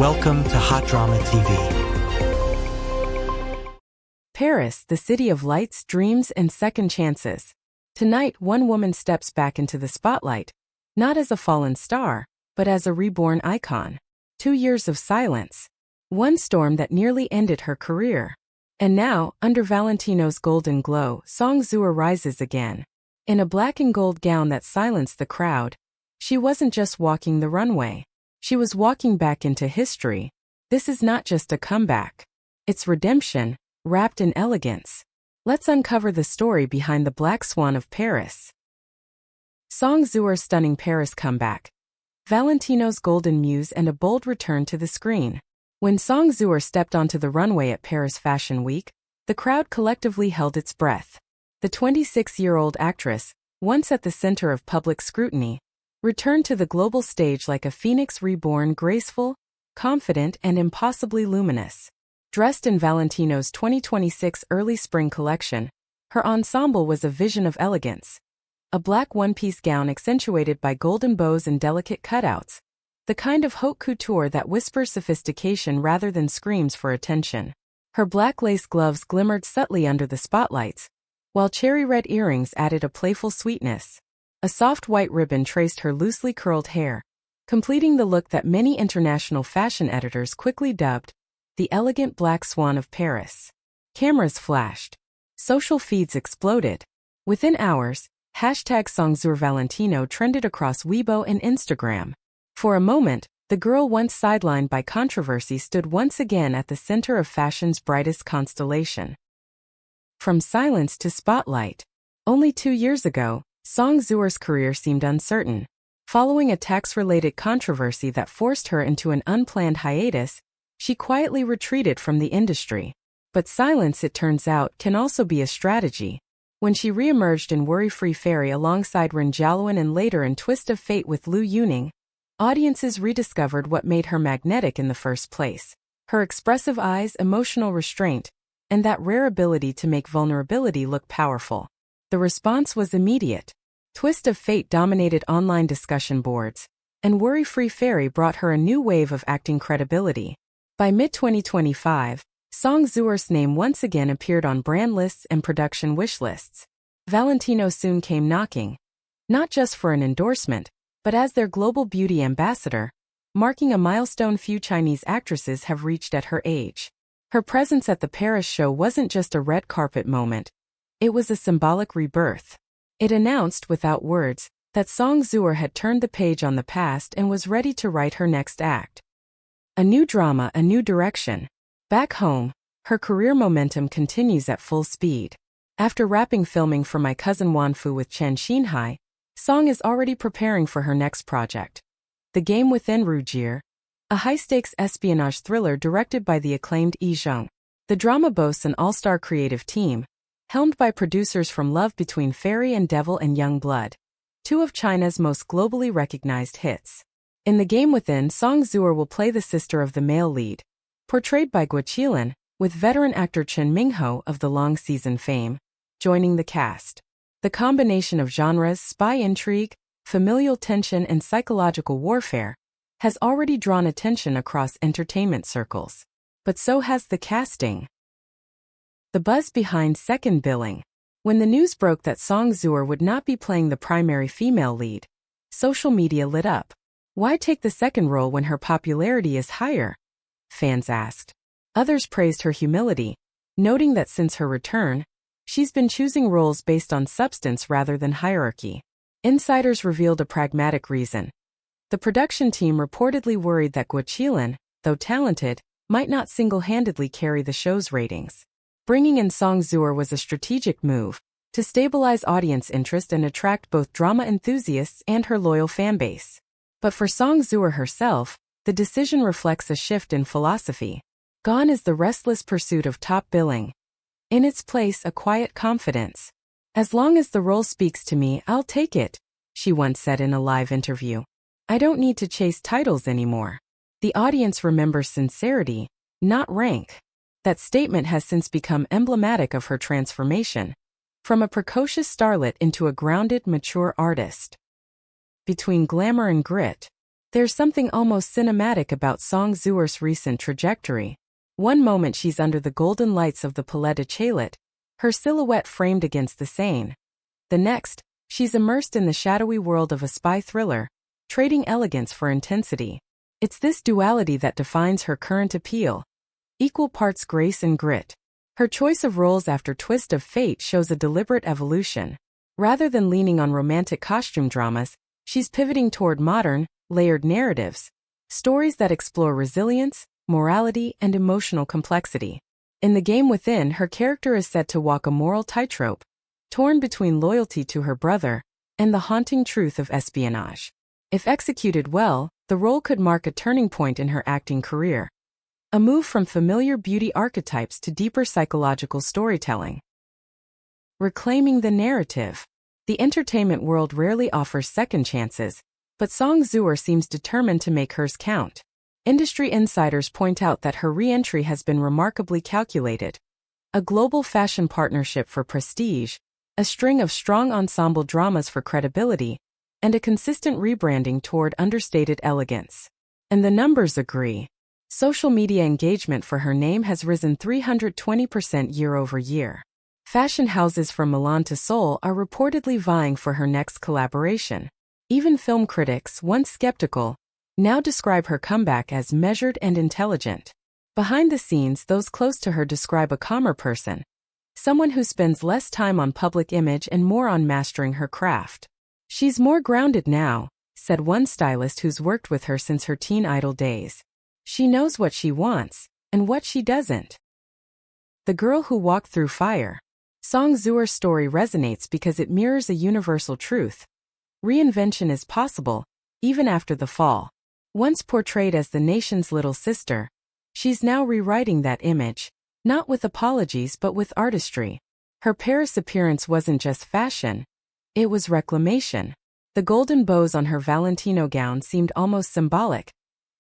Welcome to Hot Drama TV. Paris, the city of lights, dreams, and second chances. Tonight, one woman steps back into the spotlight, not as a fallen star, but as a reborn icon. 2 years of silence. One storm that nearly ended her career. And now, under Valentino's golden glow, Song Zuer rises again. In a black and gold gown that silenced the crowd, she wasn't just walking the runway. She was walking back into history. This is not just a comeback. It's redemption, wrapped in elegance. Let's uncover the story behind the Black Swan of Paris. Song Zuer's stunning Paris comeback. Valentino's golden muse and a bold return to the screen. When Song Zuer stepped onto the runway at Paris Fashion Week, the crowd collectively held its breath. The 26-year-old actress, once at the center of public scrutiny, returned to the global stage like a phoenix reborn, graceful, confident, and impossibly luminous. Dressed in Valentino's 2026 early spring collection, her ensemble was a vision of elegance. A black one-piece gown accentuated by golden bows and delicate cutouts, the kind of haute couture that whispers sophistication rather than screams for attention. Her black lace gloves glimmered subtly under the spotlights, while cherry red earrings added a playful sweetness. A soft white ribbon traced her loosely curled hair, completing the look that many international fashion editors quickly dubbed the elegant Black Swan of Paris. Cameras flashed. Social feeds exploded. Within hours, #SongZuerValentino trended across Weibo and Instagram. For a moment, the girl once sidelined by controversy stood once again at the center of fashion's brightest constellation. From silence to spotlight. Only 2 years ago, Song Zuer's career seemed uncertain. Following a tax-related controversy that forced her into an unplanned hiatus, she quietly retreated from the industry. But silence, it turns out, can also be a strategy. When she re-emerged in Worry-Free Fairy alongside Ren Jialuan and later in Twist of Fate with Liu Yuning, audiences rediscovered what made her magnetic in the first place. Her expressive eyes, emotional restraint, and that rare ability to make vulnerability look powerful. The response was immediate. Twist of Fate dominated online discussion boards, and Worry-Free Fairy brought her a new wave of acting credibility. By mid-2025, Song Zuer's name once again appeared on brand lists and production wish lists. Valentino soon came knocking, not just for an endorsement, but as their global beauty ambassador, marking a milestone few Chinese actresses have reached at her age. Her presence at the Paris show wasn't just a red carpet moment, it was a symbolic rebirth. It announced, without words, that Song Zuer had turned the page on the past and was ready to write her next act. A new drama, a new direction. Back home, her career momentum continues at full speed. After wrapping filming for My Cousin Wanfu with Chen Xinhai, Song is already preparing for her next project. The Game Within Rujier, a high-stakes espionage thriller directed by the acclaimed Yi Zheng. The drama boasts an all-star creative team, helmed by producers from Love Between Fairy and Devil and Young Blood, two of China's most globally recognized hits. In The Game Within, Song Zuer will play the sister of the male lead, portrayed by Guo Qilin, with veteran actor Chen Mingho of the Long Season fame joining the cast. The combination of genres, spy intrigue, familial tension, and psychological warfare has already drawn attention across entertainment circles. But so has the casting. The buzz behind second billing. When the news broke that Song Zuer would not be playing the primary female lead, social media lit up. Why take the second role when her popularity is higher? Fans asked. Others praised her humility, noting that since her return, she's been choosing roles based on substance rather than hierarchy. Insiders revealed a pragmatic reason. The production team reportedly worried that Guo Qilin, though talented, might not single-handedly carry the show's ratings. Bringing in Song Zuer was a strategic move to stabilize audience interest and attract both drama enthusiasts and her loyal fanbase. But for Song Zuer herself, the decision reflects a shift in philosophy. Gone is the restless pursuit of top billing. In its place, a quiet confidence. As long as the role speaks to me, I'll take it, she once said in a live interview. I don't need to chase titles anymore. The audience remembers sincerity, not rank. That statement has since become emblematic of her transformation, from a precocious starlet into a grounded, mature artist. Between glamour and grit, There's something almost cinematic about Song Zuer's recent trajectory. One moment she's under the golden lights of the Palais de Chaillot, her silhouette framed against the Seine. The next, she's immersed in the shadowy world of a spy thriller, trading elegance for intensity. It's this duality that defines her current appeal. Equal parts grace and grit. Her choice of roles after Twist of Fate shows a deliberate evolution. Rather than leaning on romantic costume dramas, she's pivoting toward modern, layered narratives. Stories that explore resilience, morality, and emotional complexity. In The Game Within, her character is set to walk a moral tightrope, torn between loyalty to her brother and the haunting truth of espionage. If executed well, the role could mark a turning point in her acting career. A move from familiar beauty archetypes to deeper psychological storytelling. Reclaiming the narrative. The entertainment world rarely offers second chances, but Song Zuer seems determined to make hers count. Industry insiders point out that her re-entry has been remarkably calculated. A global fashion partnership for prestige, a string of strong ensemble dramas for credibility, and a consistent rebranding toward understated elegance. And the numbers agree. Social media engagement for her name has risen 320% year-over-year. Fashion houses from Milan to Seoul are reportedly vying for her next collaboration. Even film critics, once skeptical, now describe her comeback as measured and intelligent. Behind the scenes, those close to her describe a calmer person, someone who spends less time on public image and more on mastering her craft. She's more grounded now, said one stylist who's worked with her since her teen idol days. She knows what she wants, and what she doesn't. The Girl Who Walked Through Fire. Song Zuer's story resonates because it mirrors a universal truth. Reinvention is possible, even after the fall. Once portrayed as the nation's little sister, she's now rewriting that image, not with apologies but with artistry. Her Paris appearance wasn't just fashion, it was reclamation. The golden bows on her Valentino gown seemed almost symbolic,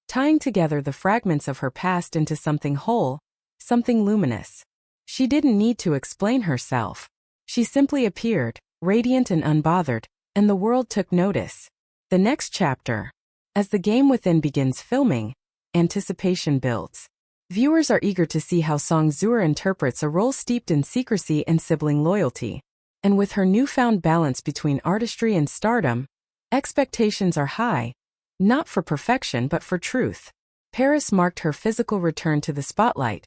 tying together the fragments of her past into something whole, something luminous. She didn't need to explain herself. She simply appeared, radiant and unbothered, and the world took notice. The next chapter. As The Game Within begins filming, anticipation builds. Viewers are eager to see how Song Zuer interprets a role steeped in secrecy and sibling loyalty. And with her newfound balance between artistry and stardom, expectations are high, not for perfection but for truth. Paris marked her physical return to the spotlight.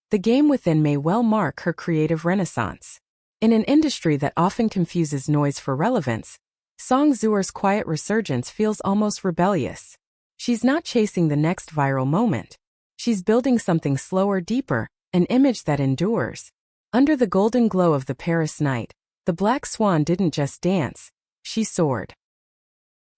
The Game Within may well mark her creative renaissance. In an industry that often confuses noise for relevance, Song Zuer's quiet resurgence feels almost rebellious. She's not chasing the next viral moment. She's building something slower, deeper, an image that endures. Under the golden glow of the Paris night, the Black Swan didn't just dance, she soared.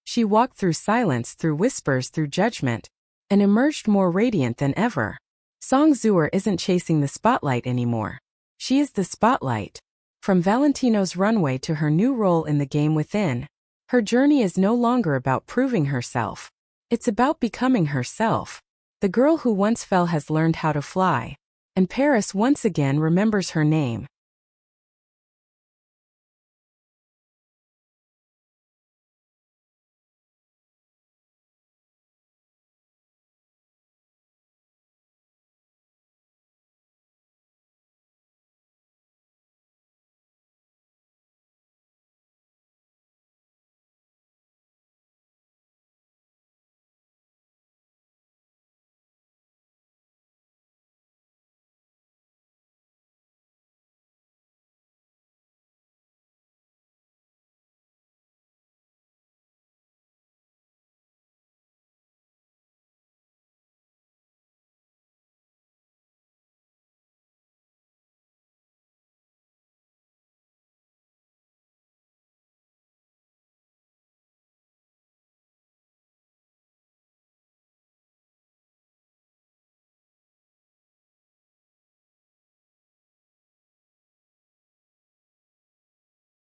She walked through silence, through whispers, through judgment, and emerged more radiant than ever. Song Zuer isn't chasing the spotlight anymore. She is the spotlight. From Valentino's runway to her new role in The Game Within, her journey is no longer about proving herself. It's about becoming herself. The girl who once fell has learned how to fly, and Paris once again remembers her name.